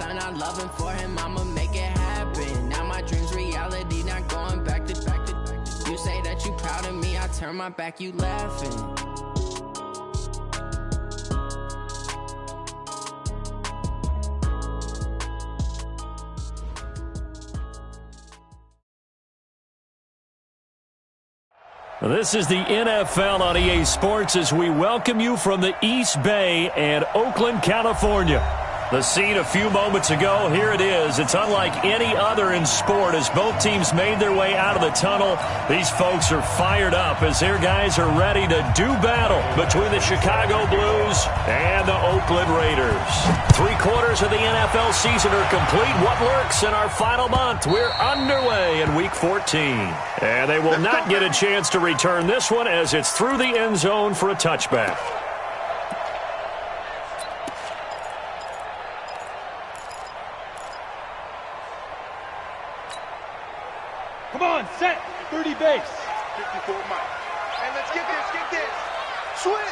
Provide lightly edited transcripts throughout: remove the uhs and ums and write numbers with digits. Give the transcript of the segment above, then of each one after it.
son, I'm loving for him, I'ma make it happen. Now my dream's reality, not going back to. You say that you proud of me, I turn my back, you laughing. This is the NFL on EA Sports as we welcome you from the East Bay and Oakland, California. The scene a few moments ago, here it is. It's unlike any other in sport as both teams made their way out of the tunnel. These folks are fired up as their guys are ready to do battle between the Chicago Blues and the Oakland Raiders. 3/4 of the NFL season are complete. What lurks in our final month? We're underway in Week 14. And they will not get a chance to return this one as it's through the end zone for a touchback. Come on, set. 30 base. 54 Mike. And let's get this. Switch.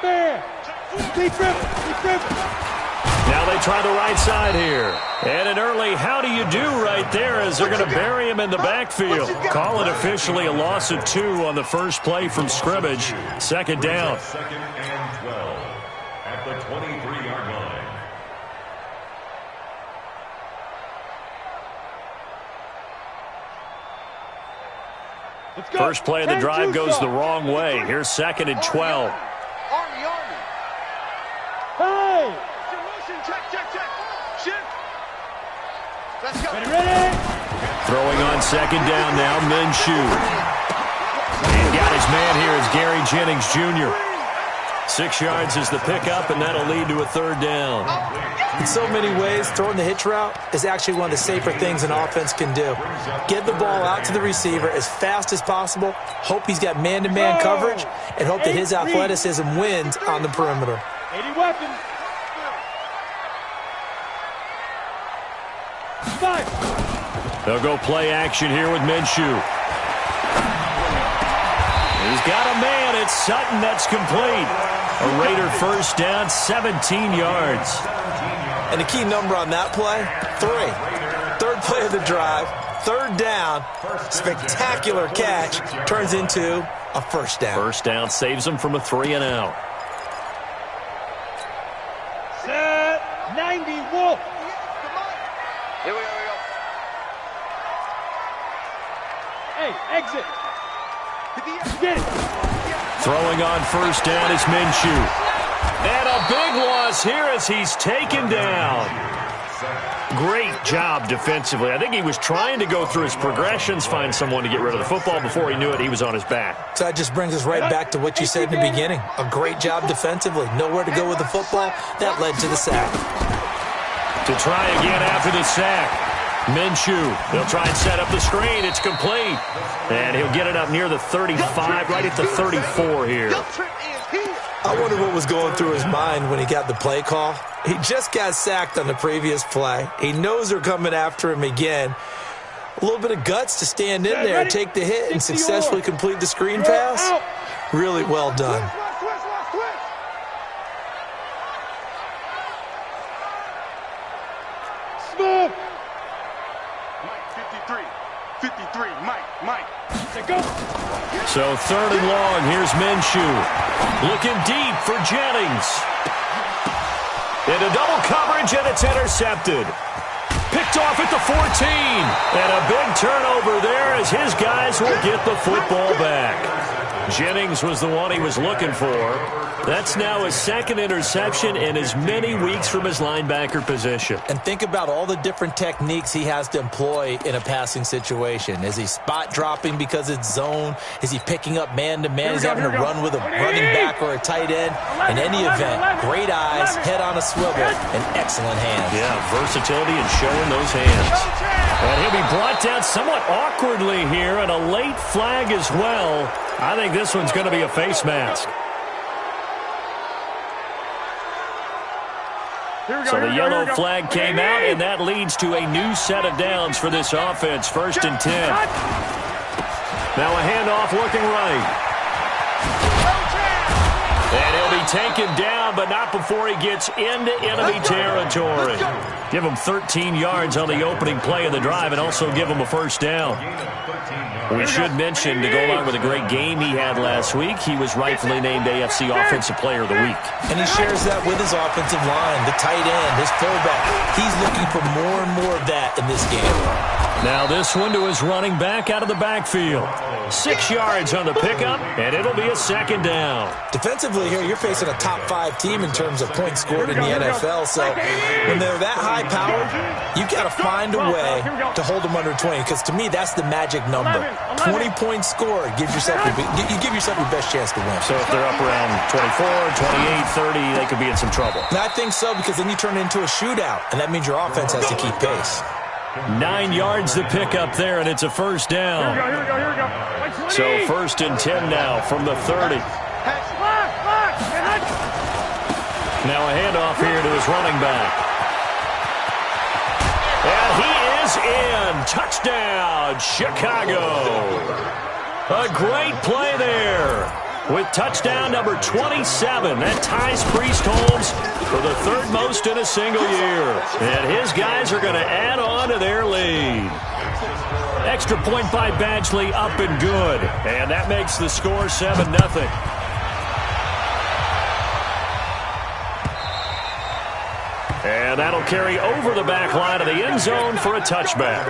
Fair. Deep dribble. Now they try the right side here. And an early how do you do right there as they're going to bury him in the backfield. Call it officially a loss of 2 on the first play from scrimmage. Second down. Second and 12 at the 23-yard line. First play of the drive goes the wrong way. Here's second and 12. Army. Hey! Check. Shift. Let's go. Ready? Throwing on second down now, Minshew. And got his man here is Gary Jennings Jr. 6 yards is the pickup, and that'll lead to a third down. In so many ways, throwing the hitch route is actually one of the safer things an offense can do. Get the ball out to the receiver as fast as possible, hope he's got man-to-man coverage, and hope that his athleticism wins on the perimeter. 80 weapons. 5. They'll go play action here with Minshew. He's got a man. It's Sutton. That's complete. A Raider first down, 17 yards. And the key number on that play, 3. Third play of the drive, third down, spectacular catch, turns into a first down. First down saves them from a 3-and-out. Set. 90 Wolf. Here we go. Hey, exit. Get it. Throwing on first down is Minshew. And a big loss here as he's taken down. Great job defensively. I think he was trying to go through his progressions, find someone to get rid of the football. Before he knew it, he was on his back. So that just brings us right back to what you said in the beginning. A great job defensively. Nowhere to go with the football. That led to the sack. To try again after the sack. Minshew, they'll try and set up the screen. It's complete. And he'll get it up near the 35, right at the 34 here. I wonder what was going through his mind when he got the play call. He just got sacked on the previous play. He knows they're coming after him again. A little bit of guts to stand in there, take the hit, and successfully complete the screen pass. Really well done. Smith. 53. Mike. So third and long. Here's Minshew. Looking deep for Jennings. Into double coverage, and it's intercepted. Picked off at the 14. And a big turnover there as his guys will get the football back. Jennings was the one he was looking for. That's now his second interception in as many weeks from his linebacker position. And think about all the different techniques he has to employ in a passing situation. Is he spot dropping because it's zone? Is he picking up man-to-man? He's having to run with a running back or a tight end. In any event, great eyes, head on a swivel, and excellent hands. Yeah, versatility and showing those hands. And he'll be brought down somewhat awkwardly here, and a late flag as well. I think this one's going to be a face mask. So the yellow flag came out, and that leads to a new set of downs for this offense. First and 10. Now a handoff looking right. And he'll be take him down, but not before he gets into enemy territory. Give him 13 yards on the opening play of the drive and also give him a first down. We should mention, to go along with a great game he had last week, he was rightfully named AFC Offensive Player of the Week. And he shares that with his offensive line, the tight end, his fullback. He's looking for more and more of that in this game. Now this one to his running back out of the backfield. 6 yards on the pickup, and it'll be a second down. Defensively here, you're facing a top 5 team in terms of points scored in the NFL. So when they're that high-powered, you got to find a way to hold them under 20. Because to me, that's the magic number. 20 points scored. You give yourself your best chance to win. So if they're up around 24, 28, 30, they could be in some trouble. And I think so, because then you turn it into a shootout, and that means your offense has to keep pace. 9 yards to pick up there, and it's a first down. Here we go. So 1st and 10 now from the 30. Now a handoff here to his running back. And he is in. Touchdown, Chicago. A great play there with touchdown number 27. That ties Priest Holmes for the 3rd most in a single year. And his guys are going to add on to their lead. Extra point by Badgley, up and good. And that makes the score 7-0. And that'll carry over the back line of the end zone for a touchback.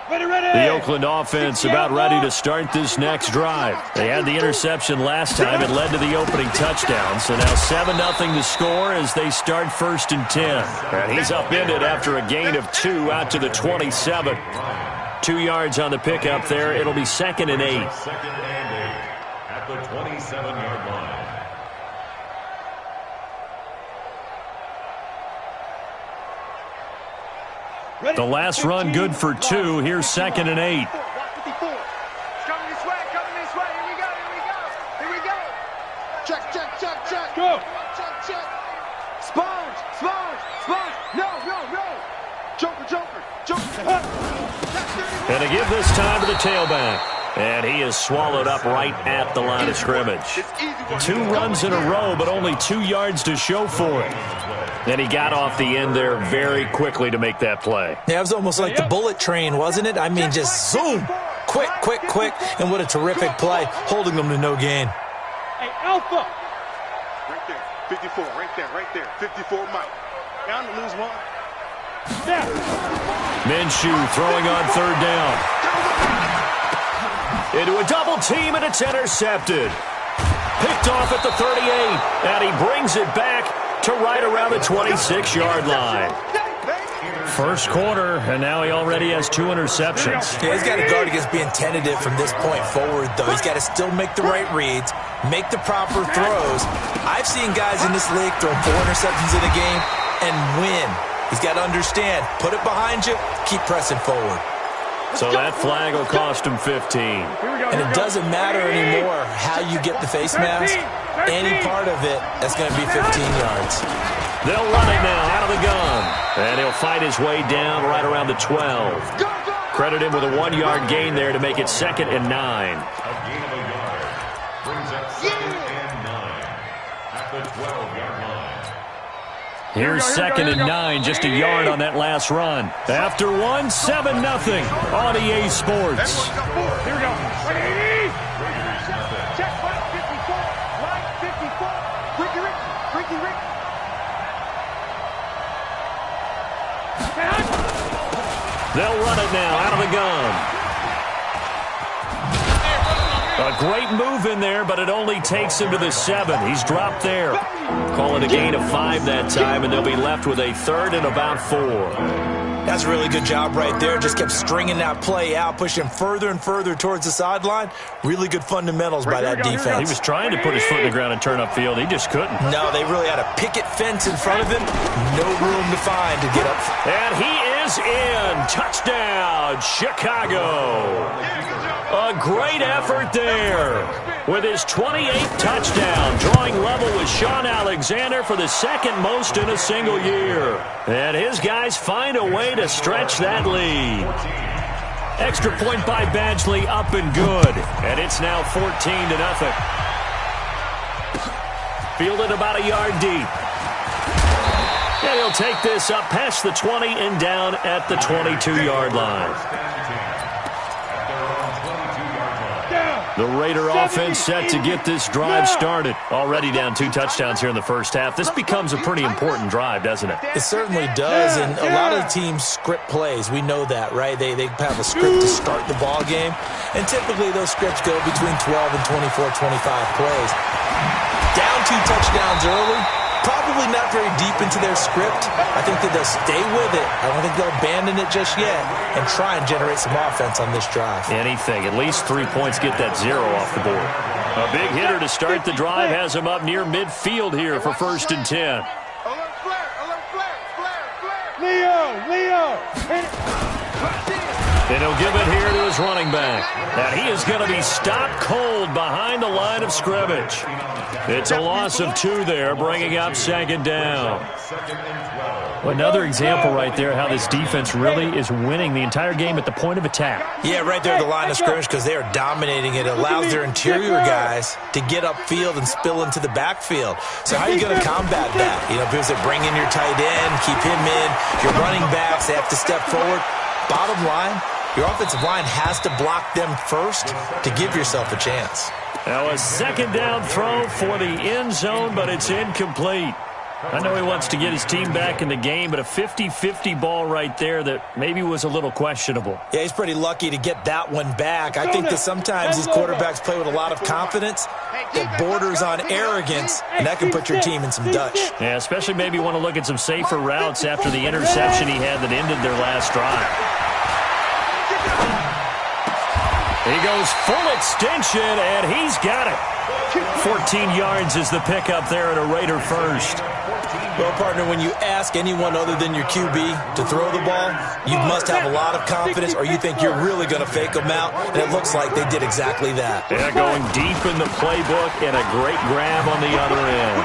The Oakland offense about ready to start this next drive. They had the interception last time. It led to the opening touchdown. So now 7-0 to score as they start 1st and 10. And he's upended after a gain of 2 out to the 27. 2 yards on the pickup there. It'll be 2nd and 8. 2nd and 8 at the 27-yard line. The last run good for 2. Here's 2nd and 8. Coming this way. Here we go. Check. Go. Check. Sponge. No. Joker. And to give this time to the tailback. And he is swallowed up right at the line of scrimmage. 2 runs in a row, but only 2 yards to show for it. And he got off the end there very quickly to make that play. Yeah, it was almost like the bullet train, wasn't it? I mean, just zoom. Quick. And what a terrific play, holding them to no gain. Hey, Alpha. Right there. 54. Right there. 54 Mike. Down to lose 1. Snap. Minshew throwing on 3rd down. Into a double team, and it's intercepted. Picked off at the 38, and he brings it back to right around the 26-yard line. First quarter, and now he already has 2 interceptions. Yeah, he's got to guard against being tentative from this point forward, though. He's got to still make the right reads, make the proper throws. I've seen guys in this league throw 4 interceptions in a game and win. He's got to understand, put it behind you, keep pressing forward. So that flag will cost him 15. And it doesn't matter anymore how you get the face mask. Any part of it, that's going to be 15 yards. They'll run it now out of the gun. And he'll fight his way down right around the 12. Credit him with a 1-yard gain there to make it 2nd and 9. A gain of a yard brings up 2nd and 9 at the 12-yard line. Here's 2nd and 9, just a yard on that last run. After 1, 7-0 on EA Sports. Here we go. Check. Line 54. Ricky. They'll run it now out of the gun. A great move in there, but it only takes him to the 7. He's dropped there. Call it a gain of 5 that time, and they'll be left with a 3rd and about 4. That's a really good job right there. Just kept stringing that play out, pushing further and further towards the sideline. Really good fundamentals by that defense. He was trying to put his foot in the ground and turn upfield. He just couldn't. No, they really had a picket fence in front of him. No room to find to get up. And he is in. Touchdown, Chicago. A great effort there. With his 28th touchdown, drawing level with Sean Alexander for the second most in a single year. And his guys find a way to stretch that lead. Extra point by Badgley, up and good. And it's now 14-0. Fielded about a yard deep. And he'll take this up past the 20 and down at the 22-yard line. The Raider offense set to get this drive started. Already down 2 touchdowns here in the first half. This becomes a pretty important drive, doesn't it? It certainly does, and a lot of teams script plays. We know that, right? They have a script to start the ball game, and typically those scripts go between 12 and 24, 25 plays. Down 2 touchdowns early, probably not very deep into their script. I think that they'll stay with it. I don't think they'll abandon it just yet and try and generate some offense on this drive. Anything. At least 3 points get that 0 off the board. A big hitter to start the drive has him up near midfield here for 1st and 10. Alert flare, alert flare, flare, flare. Leo. And he'll give it here to his running back. And he is going to be stopped cold behind the line of scrimmage. It's a loss of 2 there, bringing up 2nd down. Another example right there how this defense really is winning the entire game at the point of attack. Yeah, right there at the line of scrimmage because they are dominating it. It allows their interior guys to get upfield and spill into the backfield. So how are you going to combat that? You know, because they bring in your tight end, keep him in. Your running backs, they have to step forward. Bottom line, your offensive line has to block them first to give yourself a chance. Now a 2nd down throw for the end zone, but it's incomplete. I know he wants to get his team back in the game, but a 50-50 ball right there that maybe was a little questionable. Yeah, he's pretty lucky to get that one back. I think that sometimes these quarterbacks play with a lot of confidence that borders on arrogance, and that can put your team in some Dutch. Yeah, especially maybe want to look at some safer routes after the interception he had that ended their last drive. He goes full extension, and he's got it. 14 yards is the pickup there at a Raider first. Well, partner, when you ask anyone other than your QB to throw the ball, you must have a lot of confidence or you think you're really going to fake them out, and it looks like they did exactly that. Yeah, going deep in the playbook and a great grab on the other end.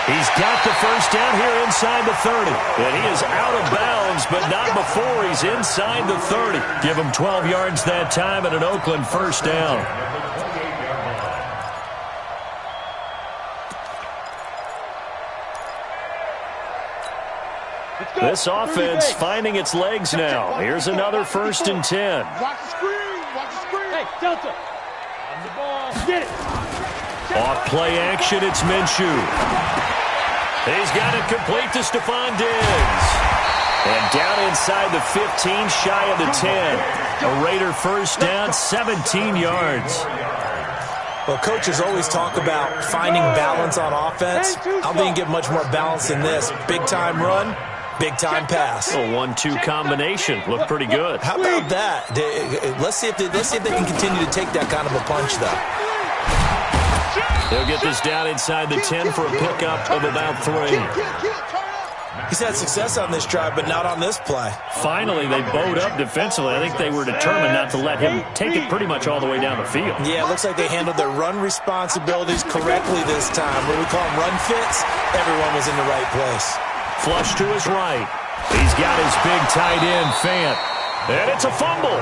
He's got the first down here inside the 30. And he is out of bounds, but not before he's inside the 30. Give him 12 yards that time and an Oakland first down. This offense finding its legs now. Here's another 1st and 10. Watch the screen, watch the screen. Hey, Delta. On the ball. Get it. Off play action, it's Minshew. He's got it complete to Stephon Diggs. And down inside the 15, shy of the 10. A Raider first down, 17 yards. Well, coaches always talk about finding balance on offense. I don't think you get much more balance than this. Big-time run, big-time pass. A 1-2 combination. Looked pretty good. How about that? Let's see if they can continue to take that kind of a punch, though. They'll get this down inside the 10 for a pickup of about 3. He's had success on this drive, but not on this play. Finally, they bowed up defensively. I think they were determined not to let him take it pretty much all the way down the field. Yeah, it looks like they handled their run responsibilities correctly this time. When we call them run fits, everyone was in the right place. Flush to his right. He's got his big tight end, Fant. And it's a fumble.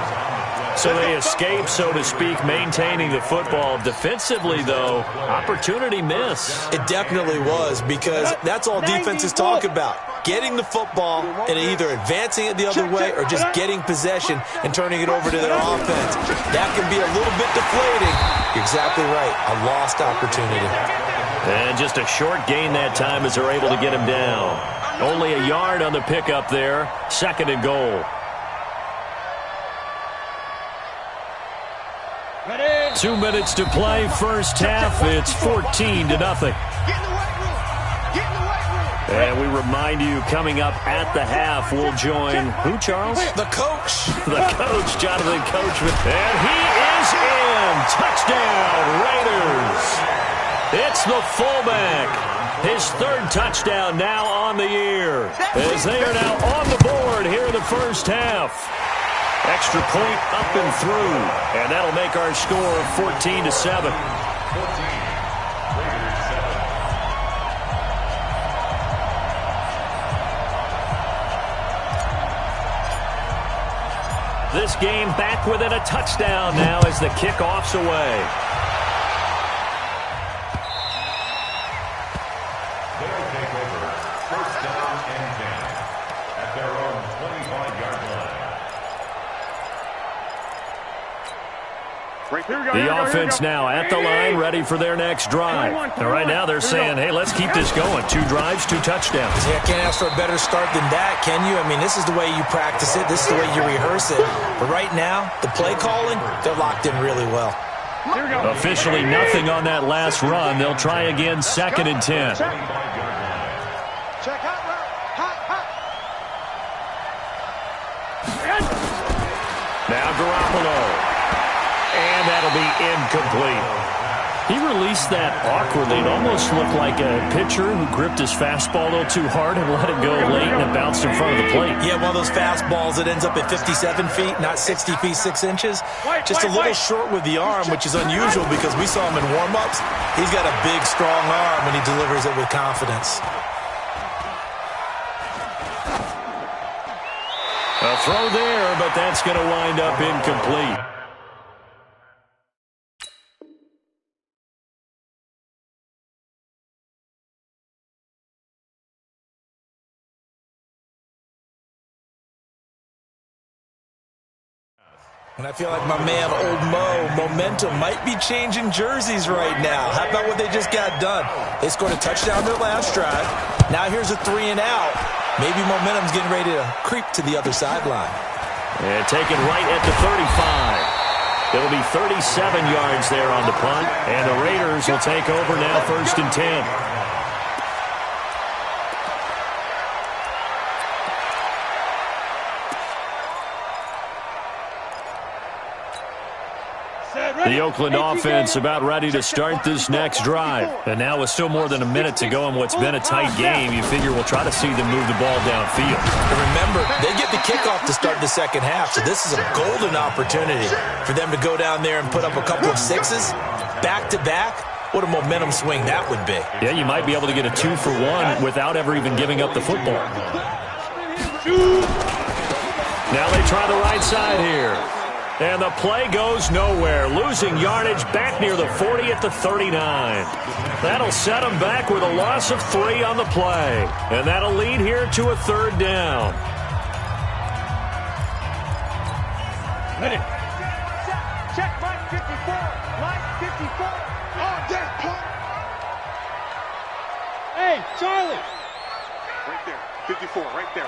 So they escape, so to speak, maintaining the football. Defensively, though, opportunity miss. It definitely was, because that's all defenses talk about. Getting the football and either advancing it the other way or just getting possession and turning it over to their offense. That can be a little bit deflating. You're exactly right. A lost opportunity. And just a short gain that time as they're able to get him down. Only a yard on the pickup there. 2nd and goal. 2 minutes to play, first half. It's 14-0. And we remind you, coming up at the half, we'll join who, Charles? The coach. The coach, Jonathan Coachman. And he is in. Touchdown, Raiders. It's the fullback. His 3rd touchdown now on the year, as they are now on the board here in the first half. Extra point up and through. And that'll make our score 14-7. 14. This game back within a touchdown now as the kickoff's away. They'll take over. First down and 10 at their own 25-yard line. The offense now at the line, ready for their next drive. And right now they're saying, hey, let's keep this going. 2 drives, 2 touchdowns. Yeah, can't ask for a better start than that, can you? I mean, this is the way you practice it. This is the way you rehearse it. But right now, the play calling, they're locked in really well. Officially nothing on that last run. They'll try again, 2nd and 10. Check out, hot. Now Garoppolo. And that'll be incomplete. He released that awkwardly. It almost looked like a pitcher who gripped his fastball a little too hard and let it go late, and it bounced in front of the plate. Yeah, one of those fastballs that ends up at 57 feet, not 60 feet, 6 inches. Just a little short with the arm, which is unusual because we saw him in warm-ups. He's got a big, strong arm when he delivers it with confidence. A throw there, but that's going to wind up incomplete. And I feel like my man, Old Mo, momentum might be changing jerseys right now. How about what they just got done? They scored a touchdown their last drive. Now here's a 3 and out. Maybe momentum's getting ready to creep to the other sideline. And taken right at the 35. It'll be 37 yards there on the punt. And the Raiders will take over now, 1st and 10. The Oakland offense about ready to start this next drive. And now with still more than a minute to go in what's been a tight game, you figure we'll try to see them move the ball downfield. And remember, they get the kickoff to start the second half, so this is a golden opportunity for them to go down there and put up a couple of 6s back-to-back. What a momentum swing that would be. Yeah, you might be able to get a 2-for-1 without ever even giving up the football. Now they try the right side here. And the play goes nowhere, losing yardage back near the 40 at the 39. That'll set them back with a loss of 3 on the play. And that'll lead here to a 3rd down. Ready. Check, Mike 54. Mike 54. On deck, punt. Hey, Charlie. Right there. 54, right there.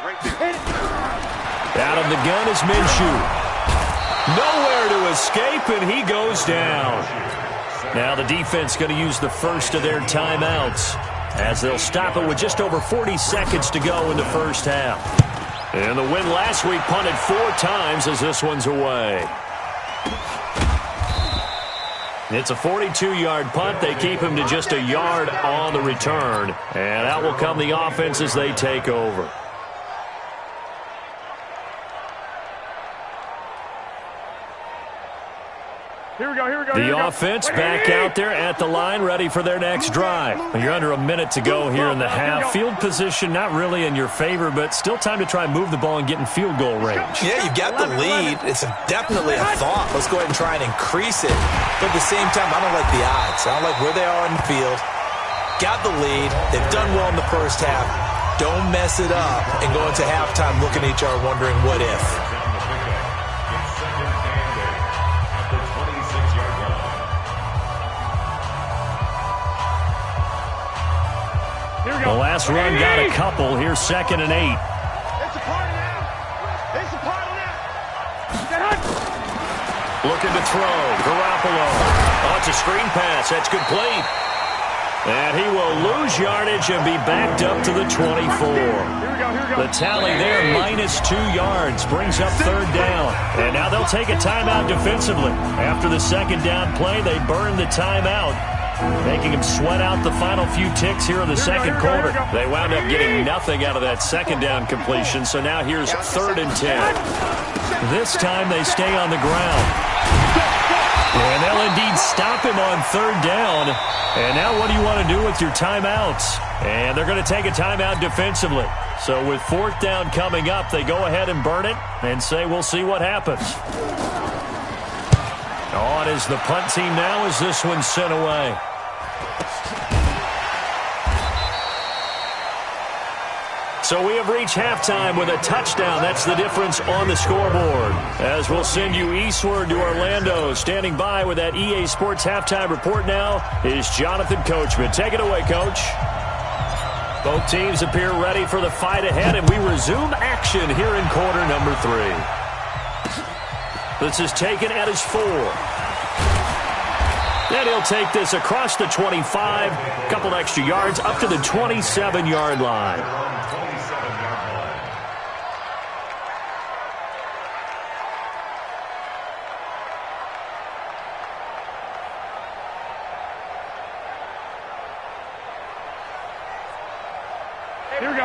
Out of the gun is Minshew. Nowhere to escape, and he goes down. Now the defense going to use the first of their timeouts as they'll stop it with just over 40 seconds to go in the first half. And the win last week punted 4 times as this one's away. It's a 42-yard punt. They keep him to just a yard on the return. And out will come the offense as they take over. Here we go. The offense back out there at the line, ready for their next drive. You're under a minute to go here in the half. Field position not really in your favor, but still time to try and move the ball and get in field goal range. Yeah, you've got the lead. It's definitely a thought. Let's go ahead and try and increase it. But at the same time, I don't like the odds. I don't like where they are on the field. Got the lead. They've done well in the first half. Don't mess it up and go into halftime looking at each other wondering what if. The last run got a couple. Here's 2nd and 8. It's a party now. It's a party now. Looking to throw. Garoppolo. Oh, it's a screen pass. That's complete. And he will lose yardage and be backed up to the 24. The tally there, -2 yards, brings up 3rd down. And now they'll take a timeout defensively. After the 2nd down play, they burn the timeout, making him sweat out the final few ticks here in the second quarter. They wound up getting nothing out of that 2nd down completion, so now here's 3rd and 10. This time they stay on the ground. And they'll indeed stop him on third down. And now what do you want to do with your timeouts? And they're going to take a timeout defensively. So with fourth down coming up, they go ahead and burn it and say we'll see what happens. On is the punt team now as this one's sent away. So we have reached halftime with a touchdown. That's the difference on the scoreboard. As we'll send you eastward to Orlando. Standing by with that EA Sports halftime report now is Jonathan Coachman. Take it away, Coach. Both teams appear ready for the fight ahead, and we resume action here in quarter number 3. This is taken at his 4. And he'll take this across the 25, a couple extra yards, up to the 27-yard line.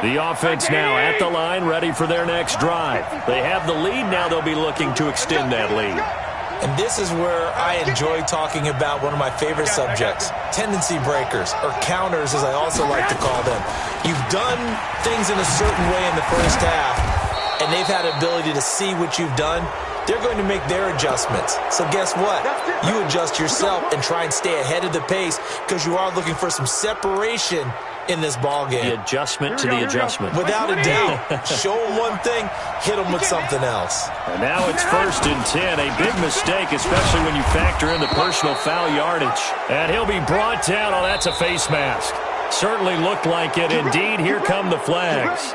The offense now at the line, ready for their next drive. They have the lead. Now they'll be looking to extend that lead. And this is where I enjoy talking about one of my favorite subjects, tendency breakers, or counters as I also like to call them. You've done things in a certain way in the first half, and they've had the ability to see what you've done. They're going to make their adjustments. So guess what? You adjust yourself and try and stay ahead of the pace because you are looking for some separation in this ball game. The adjustment to the adjustment. Without a doubt. Show them one thing, hit them with something else. And now it's 1st and 10. A big mistake, especially when you factor in the personal foul yardage. And he'll be brought down. Oh, that's a face mask. Certainly looked like it. Indeed, here come the flags.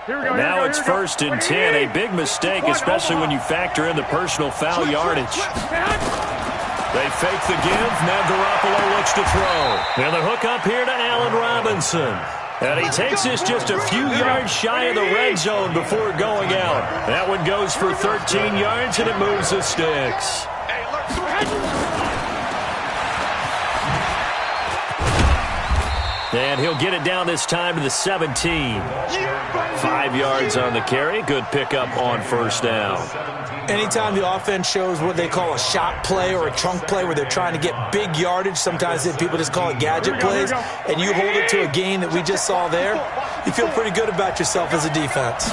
Now it's 1st and 10. A big mistake, especially when you factor in the personal foul yardage. They fake the give. Now Garoppolo looks to throw. And the hook up here to Allen Robinson. And he takes this just a few yards shy of the red zone before going out. That one goes for 13 yards, and it moves the sticks. And he'll get it down this time to the 17. 5 yards on the carry. Good pickup on first down. Anytime the offense shows what they call a shot play or a trunk play where they're trying to get big yardage, sometimes people just call it gadget plays, and you hold it to a gain that we just saw there, you feel pretty good about yourself as a defense.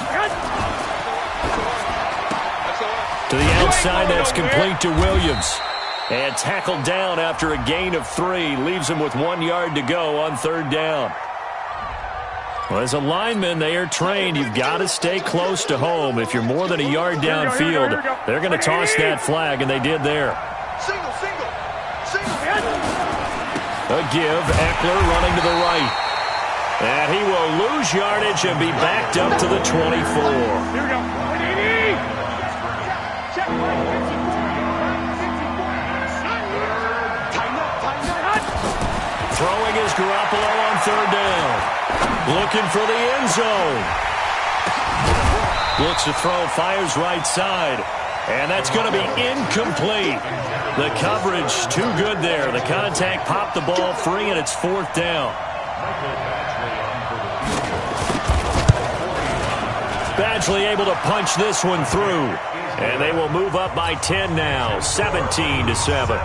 To the outside, that's complete to Williams. And tackled down after a gain of 3. Leaves him with 1 yard to go on third down. Well, as a lineman, they are trained. You've got to stay close to home. If you're more than a yard downfield, they're going to toss that flag, and they did there. A give. Eckler running to the right. And he will lose yardage and be backed up to the 24. Here we go. Throwing is Garoppolo on third down. Looking for the end zone. Looks to throw, fires right side. And that's going to be incomplete. The coverage too good there. The contact popped the ball free, and it's fourth down. Badgley able to punch this one through. And they will move up by 10 now, 17-7.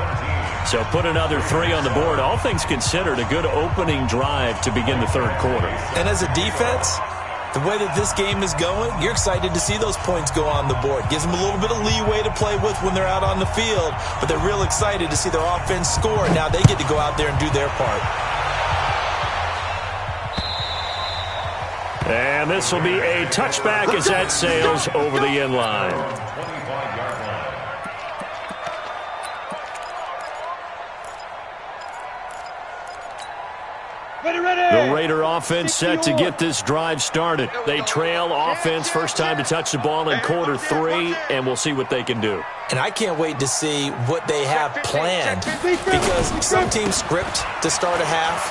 So put another 3 on the board. All things considered, a good opening drive to begin the third quarter. And as a defense, the way that this game is going, you're excited to see those points go on the board. Gives them a little bit of leeway to play with when they're out on the field, but they're real excited to see their offense score. Now they get to go out there and do their part. And this will be a touchback as that sails over the end line. The Raider offense set to get this drive started. They trail offense, first time to touch the ball in quarter 3, and we'll see what they can do. And I can't wait to see what they have planned, because some teams script to start a half,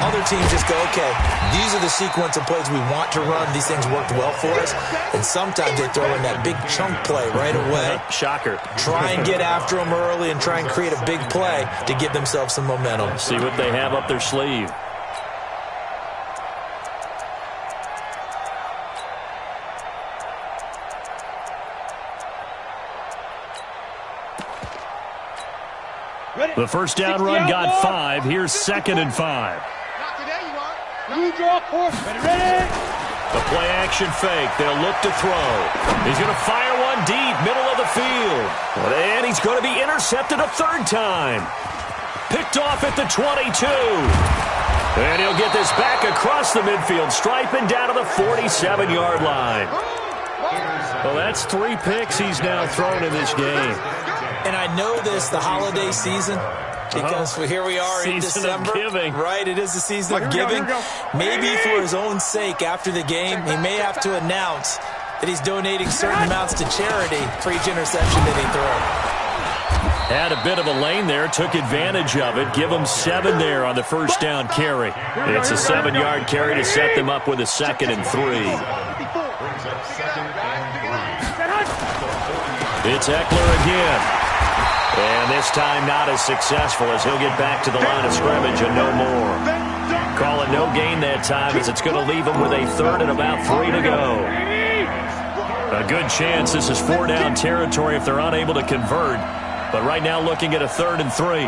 Other teams just go, okay, these are the sequence of plays we want to run. These things worked well for us. And sometimes they throw in that big chunk play right away. Shocker. Try and get after them early and try and create a big play to give themselves some momentum. See what they have up their sleeve. The first down run got 5. Here's 2nd and 5. You draw course. Ready? The play action fake. They'll look to throw. He's going to fire one deep, middle of the field. And he's going to be intercepted a 3rd time. Picked off at the 22. And he'll get this back across the midfield stripe and down to the 47-yard line. Well, that's 3 picks he's now thrown in this game. And I know this, the holiday season, because here we are in December. Right, it is the season of giving. Maybe for his own sake, after the game, he may have to announce that he's donating certain amounts to charity for each interception that he threw. Had a bit of a lane there, took advantage of it. Give him 7 there on the first down carry. It's a 7-yard carry to set them up with a 2nd and 3. It's Eckler again. And this time not as successful as he'll get back to the line of scrimmage and no more. Call it no gain that time as it's going to leave him with a 3rd and about 3 to go. A good chance this is 4-down territory if they're unable to convert. But right now looking at a 3rd and 3.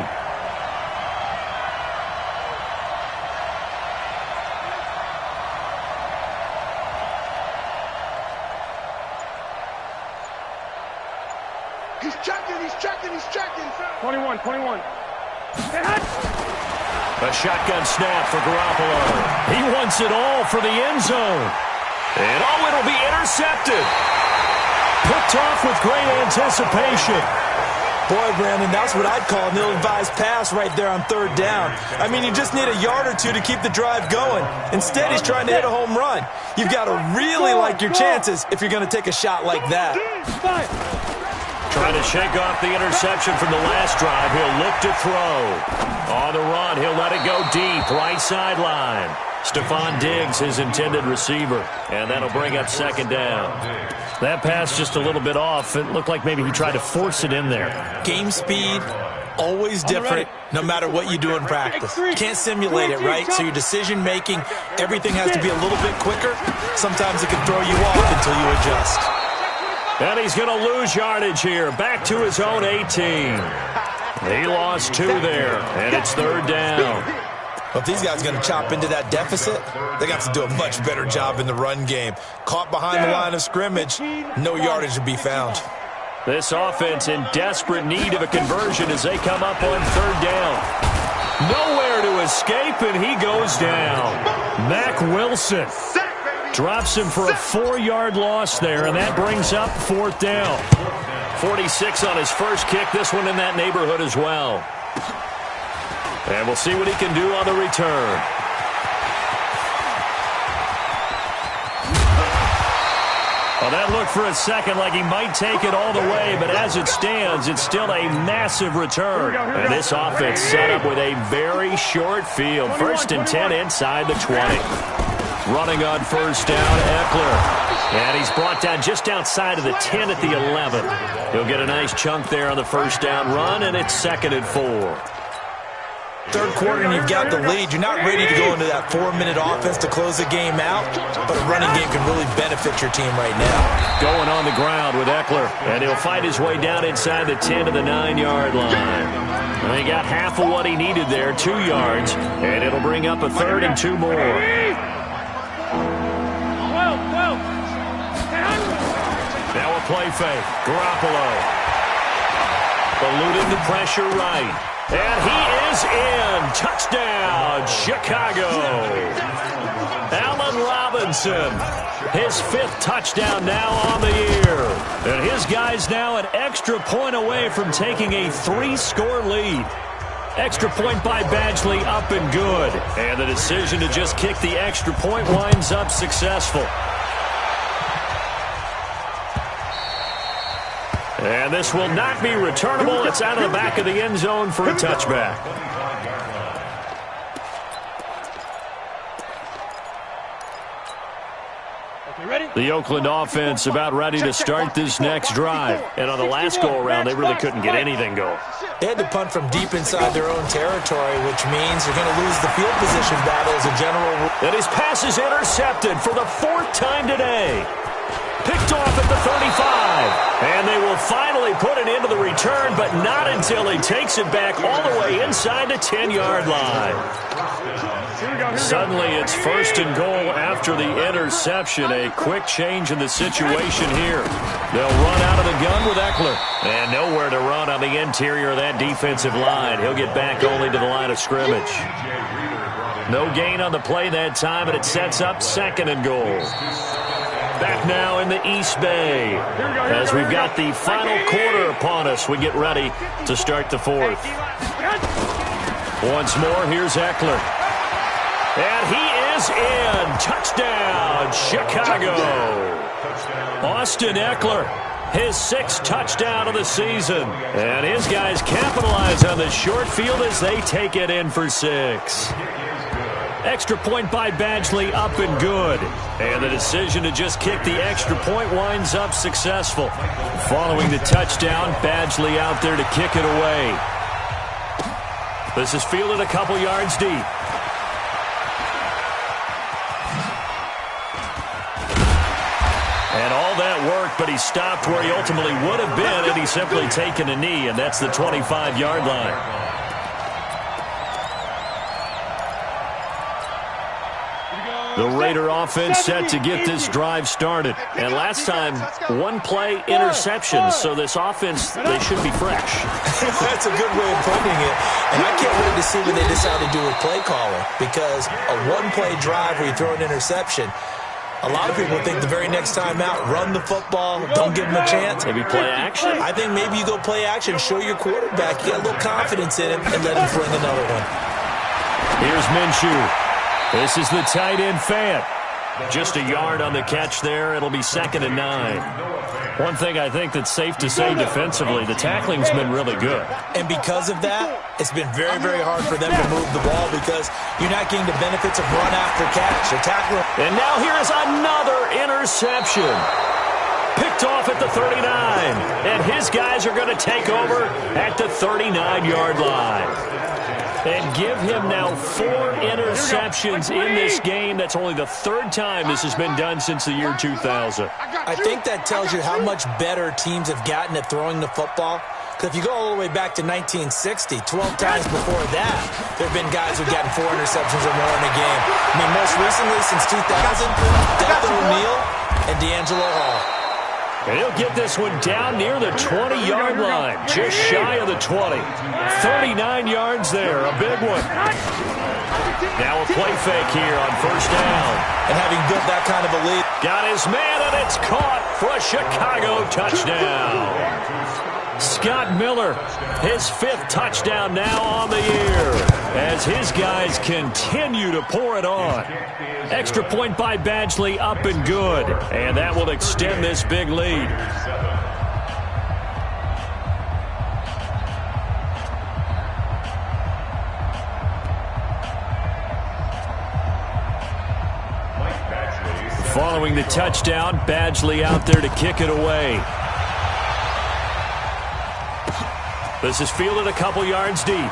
He's checking. 21. A shotgun snap for Garoppolo. He wants it all for the end zone. And it'll be intercepted. Picked off with great anticipation. Boy, Brandon, that's what I'd call an ill-advised pass right there on 3rd down. I mean, you just need a yard or 2 to keep the drive going. Instead, he's trying to hit a home run. You've got to really like your chances if you're going to take a shot like that. Trying to shake off the interception from the last drive. He'll look to throw. On the run, he'll let it go deep, right sideline. Stephon Diggs, his intended receiver. And that'll bring up 2nd down. That pass just a little bit off. It looked like maybe he tried to force it in there. Game speed, always different, no matter what you do in practice. You can't simulate it, right? So your decision-making, everything has to be a little bit quicker. Sometimes it can throw you off until you adjust. And he's going to lose yardage here. Back to his own 18. He lost 2 there, and it's 3rd down. Well, if these guys are going to chop into that deficit, they got to do a much better job in the run game. Caught behind the line of scrimmage, no yardage to be found. This offense in desperate need of a conversion as they come up on 3rd down. Nowhere to escape, and he goes down. Mack Wilson drops him for a 4-yard loss there, and that brings up 4th down. 46 on his first kick, this one in that neighborhood as well. And we'll see what he can do on the return. Well, that looked for a second like he might take it all the way, but as it stands, it's still a massive return. And this offense set up with a very short field. 1st and 10 inside the 20. Running on 1st down, Eckler. And he's brought down just outside of the 10 at the 11. He'll get a nice chunk there on the 1st down run, and it's 2nd and 4. 3rd quarter and you've got the lead. You're not ready to go into that 4-minute offense to close the game out, but a running game can really benefit your team right now. Going on the ground with Eckler, and he'll fight his way down inside the 10 to the 9-yard line. And he got half of what he needed there, 2 yards, and it'll bring up a 3rd and 2 more. Now a play fake. Garoppolo eluding the pressure right. And he is in. Touchdown, Chicago. Allen Robinson, his 5th touchdown now on the year. And his guys now an extra point away from taking a 3-score lead. Extra point by Badgley up and good. And the decision to just kick the extra point winds up successful. And this will not be returnable. It's out of the back of the end zone for a touchback. The Oakland offense about ready to start this next drive. And on the last go-around, they really couldn't get anything going. They had to punt from deep inside their own territory, which means they're going to lose the field position battle as a general rule. And his pass is intercepted for the 4th time today. Picked off at the 35. And they will finally put it into the return, but not until he takes it back all the way inside the 10-yard line. Suddenly it's 1st and goal after the interception. A quick change in the situation here. They'll run out of the gun with Eckler. And nowhere to run on the interior of that defensive line. He'll get back only to the line of scrimmage. No gain on the play that time, and it sets up 2nd and goal. Back now in the East Bay as we've got the final quarter upon us. We get ready to start the 4th. Once more, here's Eckler. And he is in. Touchdown, Chicago. Austin Eckler, his 6th touchdown of the season. And his guys capitalize on the short field as they take it in for 6. Extra point by Badgley, up and good. And the decision to just kick the extra point winds up successful. Following the touchdown, Badgley out there to kick it away. This is fielded a couple yards deep. And all that work, but he stopped where he ultimately would have been had he simply taken a knee, and that's the 25-yard line. The Raider offense set to get this drive started. And last time, 1-play interception, so this offense, they should be fresh. That's a good way of putting it. And I can't wait to see what they decide to do with play calling, because a 1-play drive where you throw an interception, a lot of people think the very next time out, run the football, don't give him a chance. Maybe play action? I think maybe you go play action, show your quarterback, you got a little confidence in him, and let him fling another one. Here's Minshew. This is the tight end Fant. Just a yard on the catch there. It'll be 2nd and 9. One thing I think that's safe to say defensively, the tackling's been really good. And because of that, it's been very, very hard for them to move the ball because you're not getting the benefits of run after catch. They're tackling. And now here's another interception. Picked off at the 39. And his guys are going to take over at the 39-yard line. And give him now 4 interceptions in this game. That's only the 3rd time this has been done since the year 2000. I think that tells you how much better teams have gotten at throwing the football. Because if you go all the way back to 1960, 12 times before that, there have been guys who've gotten 4 interceptions or more in a game. I mean, most recently since 2000, Delvin O'Neal and D'Angelo Hall. And he'll get this one down near the 20-yard line, just shy of the 20. 39 yards there, a big one. Now a play fake here on 1st down. And having built that kind of a lead. Got his man, and it's caught for a Chicago touchdown. Scott Miller, his 5th touchdown now on the year as his guys continue to pour it on. Extra point by Badgley, up and good. And that will extend this big lead. Following the touchdown, Badgley out there to kick it away. This is fielded a couple yards deep.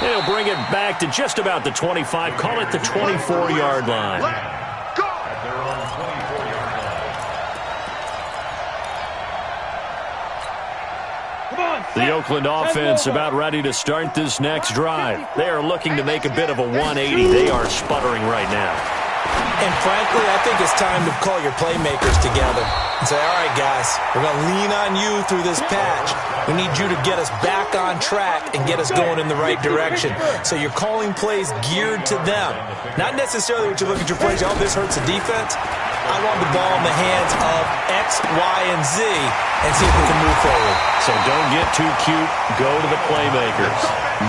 He'll bring it back to just about the 25. Call it the 24-yard line. The Oakland offense about ready to start this next drive. They are looking to make a bit of a 180. They are sputtering right now. And frankly, I think it's time to call your playmakers together and say, all right, guys, we're going to lean on you through this patch. We need you to get us back on track and get us going in the right direction. So you're calling plays geared to them. Not necessarily what you look at your plays, oh, this hurts the defense. I want the ball in the hands of X, Y, and Z and see if we can move forward. So don't get too cute. Go to the playmakers.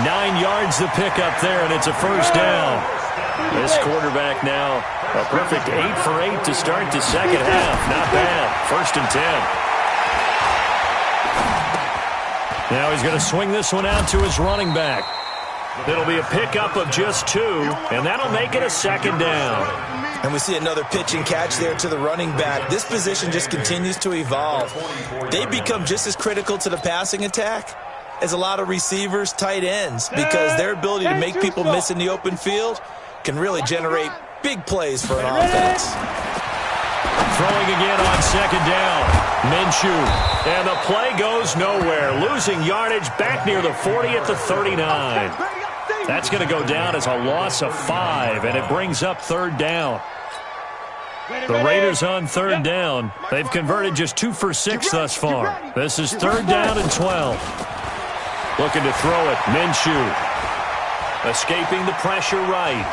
9 yards to pick up there, and it's a 1st down. This quarterback now, a perfect 8 for 8 to start the 2nd half. Not bad. 1st and 10. Now he's going to swing this one out to his running back. It'll be a pickup of just 2, and that'll make it a second down. And we see another pitch and catch there to the running back. This position just continues to evolve. They become just as critical to the passing attack as a lot of receivers, tight ends, because their ability to make people miss in the open field can really generate big plays for an offense. Throwing again on second down. Minshew. And the play goes nowhere. Losing yardage back near the 40 at the 39. That's going to go down as a loss of 5, and it brings up third down. The Raiders on third down. They've converted just 2 for 6 thus far. This is third down and 12. Looking to throw it. Minshew. Escaping the pressure right.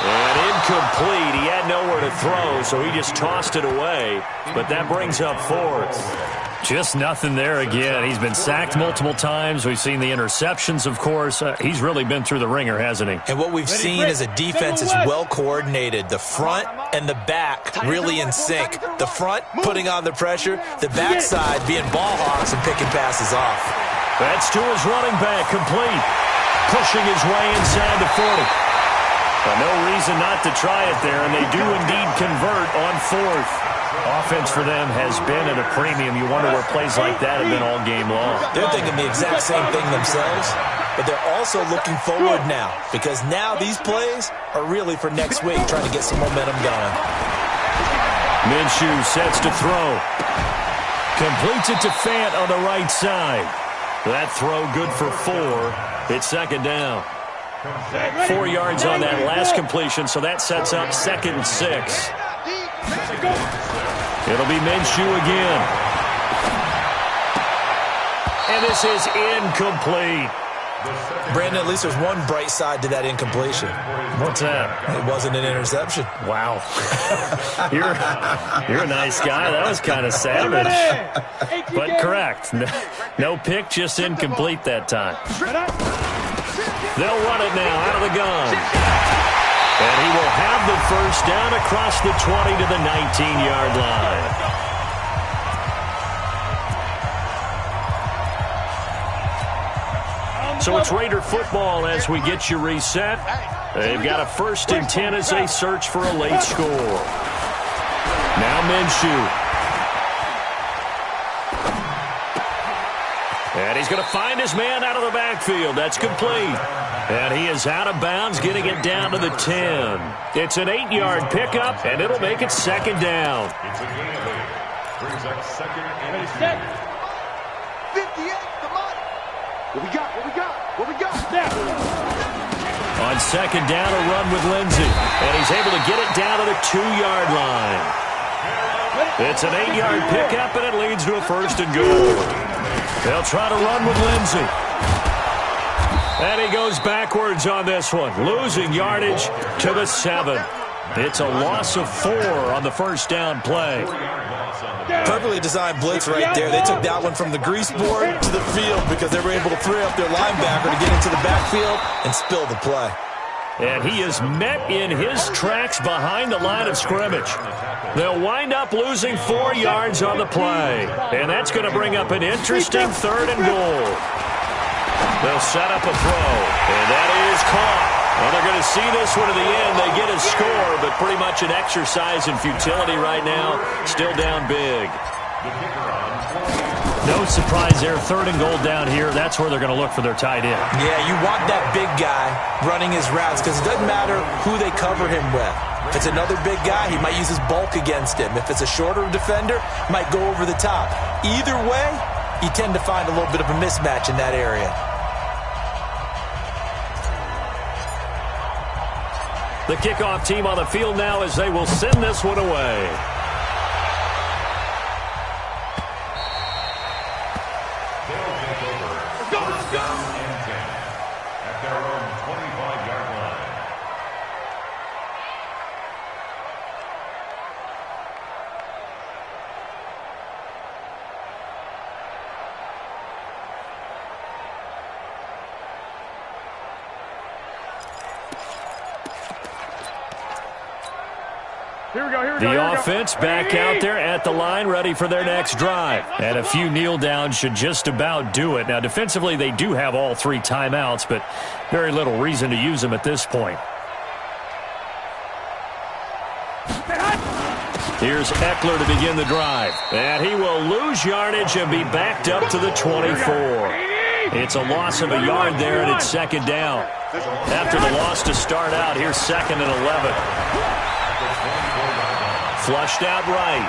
And incomplete. He had nowhere to throw, so he just tossed it away. But that brings up fourth. Just nothing there again. He's been sacked multiple times. We've seen the interceptions, of course. He's really been through the ringer, hasn't he? And what we've seen is a defense is well coordinated. The front and the back really in sync. The front putting on the pressure, the backside being ball hawks and picking passes off. That's to his running back, complete. Pushing his way inside the 40. No reason not to try it there, and they do indeed convert on fourth. Offense for them has been at a premium. You wonder where plays like that have been all game long. They're thinking the exact same thing themselves, but they're also looking forward now, because now these plays are really for next week, trying to get some momentum going. Minshew sets to throw. Completes it to Fant on the right side. That throw good for 4. It's second down. 4 yards on that last completion, so that sets up second and 6. It'll be Minshew again. And this is incomplete. Brandon, at least there's one bright side to that incompletion. What's that? It wasn't an interception. Wow. You're a nice guy. That was kind of savage. But correct. No pick, just incomplete that time. They'll run it now out of the gun. And he will have the first down across the 20 to the 19-yard line. So it's Raider football as we get you reset. They've got a 1st and 10 as they search for a late score. Now Minshew. And he's going to find his man out of the backfield. That's complete. And he is out of bounds, getting it down to the 10. It's an 8-yard pickup, and it'll make it second down. It's a gain of 8. Brings up second and 58, come on. What we got? What we got? What we got? There. On second down, a run with Lindsey. And he's able to get it down to the 2-yard line. It's an 8-yard pickup, and it leads to a 1st and goal. They'll try to run with Lindsey. And he goes backwards on this one, losing yardage to the 7. It's a loss of 4 on the first down play. Perfectly designed blitz right there. They took that one from the grease board to the field because they were able to free up their linebacker to get into the backfield and spill the play. And he is met in his tracks behind the line of scrimmage. They'll wind up losing 4 yards on the play. And that's going to bring up an interesting 3rd and goal. They'll set up a throw, and that is caught. Well, they're going to see this one to the end. They get a score, but pretty much an exercise in futility right now. Still down big. No surprise there. 3rd and goal down here. That's where they're going to look for their tight end. Yeah, you want that big guy running his routes because it doesn't matter who they cover him with. If it's another big guy, he might use his bulk against him. If it's a shorter defender, might go over the top. Either way, you tend to find a little bit of a mismatch in that area. The kickoff team on the field now as they will send this one away. They'll take over. First down and 10 at their own 25-yard line. Here we go. The offense back out there at the line, ready for their next drive. And a few kneel downs should just about do it. Now, defensively, they do have all 3 timeouts, but very little reason to use them at this point. Here's Eckler to begin the drive. And he will lose yardage and be backed up to the 24. It's a loss of a yard there, and it's second down. After the loss to start out, here's 2nd and 11. Flushed out right.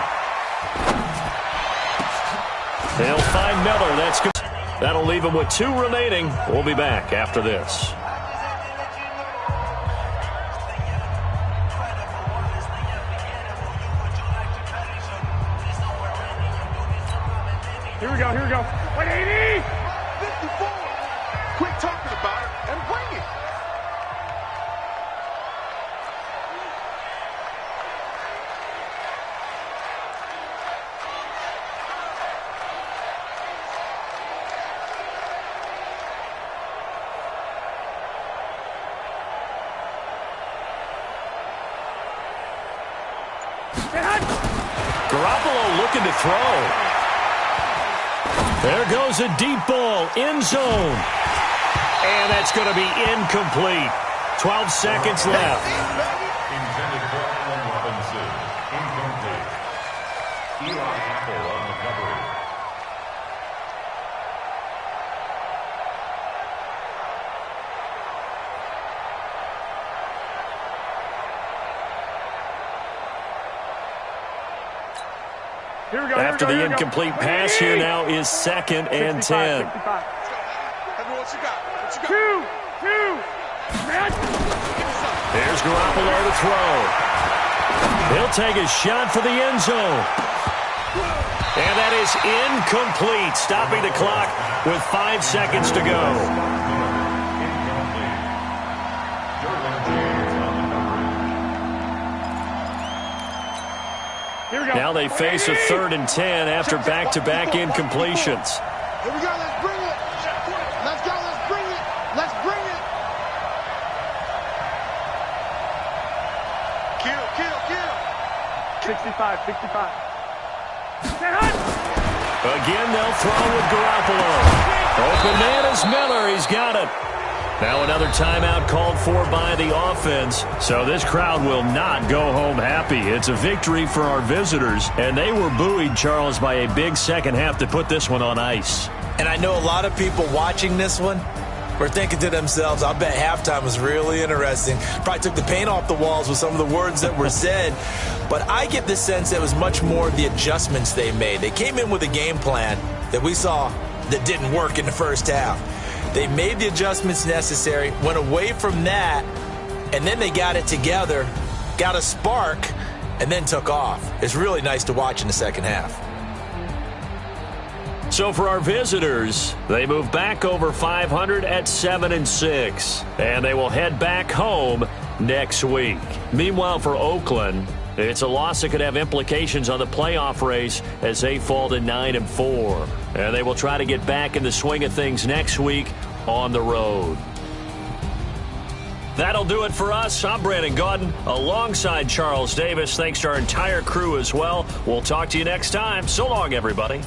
They'll find Miller. That's good. That'll leave him with 2 remaining. We'll be back after this. Here we go. 180! 54! Quit talking about it and bring it! Garoppolo looking to throw. There goes a deep ball, end zone. And that's going to be incomplete. 12 seconds left. Intended for Allen Robinson. Incomplete. Eli Apple on recovery. After the incomplete pass, here now is 2nd and 10. 65. What you got? Two. There's Garoppolo to throw. He'll take a shot for the end zone. And that is incomplete, stopping the clock with 5 seconds to go. Now they face a 3rd and 10 after back-to-back incompletions. Here we go, let's bring it. Let's go, let's bring it. Let's bring it. Kill. 65. Again, they'll throw with Garoppolo. Open man is Miller. He's got it. Now another timeout called for by the offense. So this crowd will not go home happy. It's a victory for our visitors. And they were buoyed, Charles, by a big second half to put this one on ice. And I know a lot of people watching this one were thinking to themselves, I bet halftime was really interesting. Probably took the paint off the walls with some of the words that were said. But I get the sense that it was much more the adjustments they made. They came in with a game plan that we saw that didn't work in the first half. They made the adjustments necessary, went away from that, and then they got it together, got a spark, and then took off. It's really nice to watch in the second half. So for our visitors, they move back over 500 at 7-6, and they will head back home next week. Meanwhile, for Oakland, it's a loss that could have implications on the playoff race as they fall to 9-4. And they will try to get back in the swing of things next week on the road. That'll do it for us. I'm Brandon Gaudin alongside Charles Davis. Thanks to our entire crew as well. We'll talk to you next time. So long, everybody.